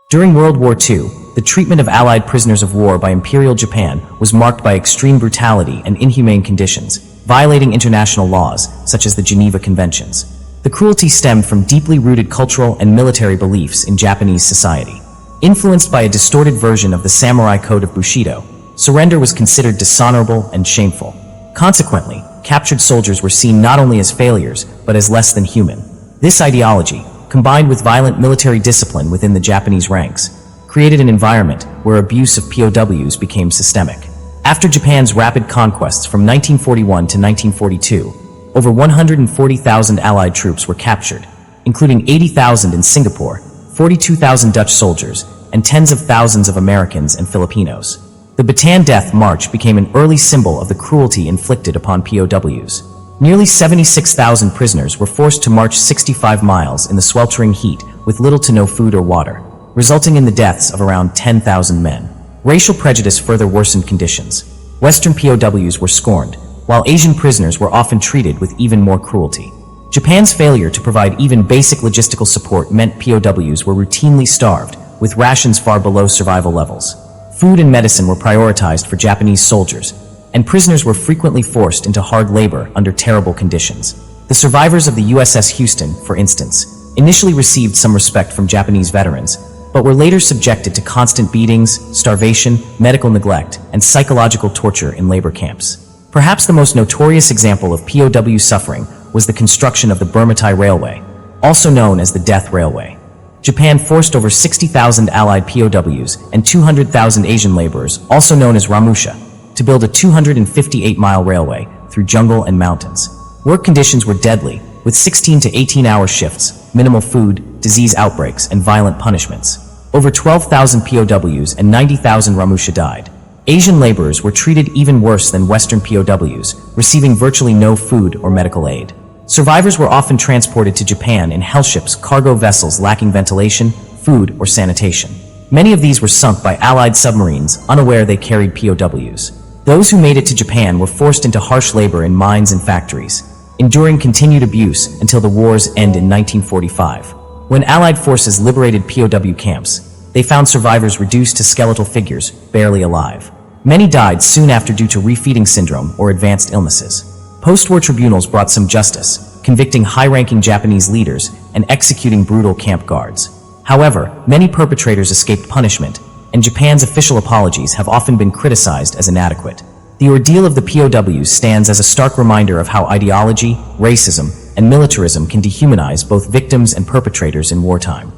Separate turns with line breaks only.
During World War II, the treatment of Allied prisoners of war by Imperial Japan was marked by extreme brutality and inhumane conditions, violating international laws, such as the Geneva Conventions. The cruelty stemmed from deeply rooted cultural and military beliefs in Japanese society. Influenced by a distorted version of the samurai code of Bushido, surrender was considered dishonorable and shameful. Consequently, captured soldiers were seen not only as failures, but as less than human. This ideology, combined with violent military discipline within the Japanese ranks, created an environment where abuse of POWs became systemic. After Japan's rapid conquests from 1941 to 1942, over 140,000 Allied troops were captured, including 80,000 in Singapore, 42,000 Dutch soldiers, and tens of thousands of Americans and Filipinos. The Bataan Death March became an early symbol of the cruelty inflicted upon POWs. Nearly 76,000 prisoners were forced to march 65 miles in the sweltering heat with little to no food or water, resulting in the deaths of around 10,000 men. Racial prejudice further worsened conditions. Western POWs were scorned, while Asian prisoners were often treated with even more cruelty. Japan's failure to provide even basic logistical support meant POWs were routinely starved, with rations far below survival levels. Food and medicine were prioritized for Japanese soldiers, and prisoners were frequently forced into hard labor under terrible conditions. The survivors of the USS Houston, for instance, initially received some respect from Japanese veterans, but were later subjected to constant beatings, starvation, medical neglect, and psychological torture in labor camps. Perhaps the most notorious example of POW suffering was the construction of the Burma-Thai Railway, also known as the Death Railway. Japan forced over 60,000 Allied POWs and 200,000 Asian laborers, also known as Ramusha, to build a 258-mile railway through jungle and mountains. Work conditions were deadly, with 16 to 18-hour shifts, minimal food, disease outbreaks, and violent punishments. Over 12,000 POWs and 90,000 Ramusha died. Asian laborers were treated even worse than Western POWs, receiving virtually no food or medical aid. Survivors were often transported to Japan in Hellships, cargo vessels lacking ventilation, food, or sanitation. Many of these were sunk by Allied submarines, unaware they carried POWs. Those who made it to Japan were forced into harsh labor in mines and factories, enduring continued abuse until the war's end in 1945. When Allied forces liberated POW camps, they found survivors reduced to skeletal figures, barely alive. Many died soon after due to refeeding syndrome or advanced illnesses. Post-war tribunals brought some justice, convicting high-ranking Japanese leaders and executing brutal camp guards. However, many perpetrators escaped punishment, and Japan's official apologies have often been criticized as inadequate. The ordeal of the POWs stands as a stark reminder of how ideology, racism, and militarism can dehumanize both victims and perpetrators in wartime.